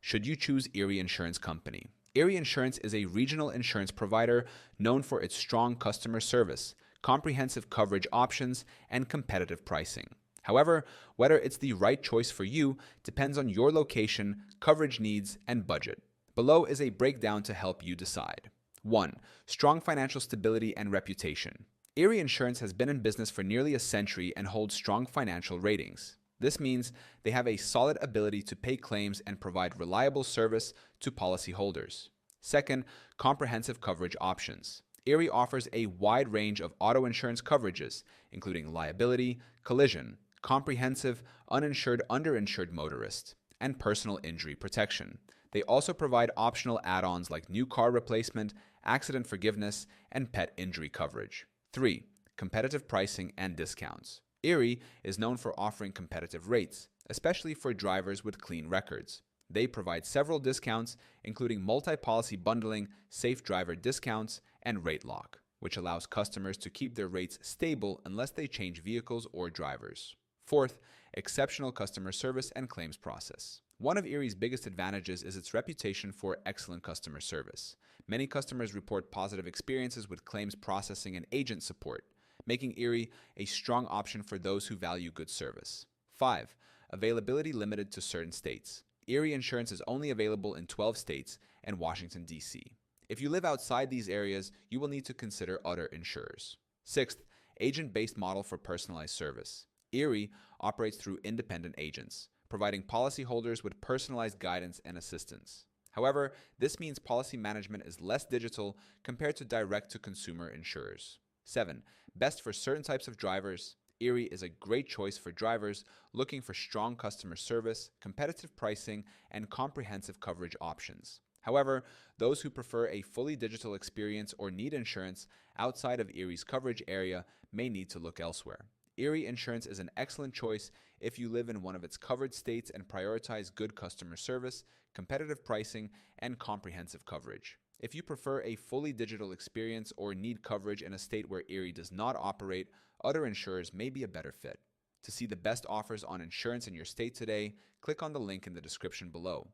should you choose Erie Insurance Company? Erie Insurance is a regional insurance provider known for its strong customer service, comprehensive coverage options, and competitive pricing. However, whether it's the right choice for you depends on your location, coverage needs, and budget. Below is a breakdown to help you decide. 1. Strong financial stability and reputation. Erie Insurance has been in business for nearly a century and holds strong financial ratings. This means they have a solid ability to pay claims and provide reliable service to policyholders. Second, comprehensive coverage options. Erie offers a wide range of auto insurance coverages, including liability, collision, comprehensive, uninsured, underinsured motorist, and personal injury protection. They also provide optional add-ons like new car replacement, accident forgiveness, and pet injury coverage. 3. Competitive pricing and discounts. Erie is known for offering competitive rates, especially for drivers with clean records. They provide several discounts, including multi-policy bundling, safe driver discounts, and rate lock, which allows customers to keep their rates stable unless they change vehicles or drivers. Fourth, exceptional customer service and claims process. One of Erie's biggest advantages is its reputation for excellent customer service. Many customers report positive experiences with claims processing and agent support, making Erie a strong option for those who value good service. 5. Availability limited to certain states. Erie Insurance is only available in 12 states and Washington, D.C. If you live outside these areas, you will need to consider other insurers. 6th, agent-based model for personalized service. Erie operates through independent agents, providing policyholders with personalized guidance and assistance. However, this means policy management is less digital compared to direct-to-consumer insurers. 7. Best for certain types of drivers. Erie is a great choice for drivers looking for strong customer service, competitive pricing, and comprehensive coverage options. However, those who prefer a fully digital experience or need insurance outside of Erie's coverage area may need to look elsewhere. Erie Insurance is an excellent choice if you live in one of its covered states and prioritize good customer service, competitive pricing, and comprehensive coverage. If you prefer a fully digital experience or need coverage in a state where Erie does not operate, other insurers may be a better fit. To see the best offers on insurance in your state today, click on the link in the description below.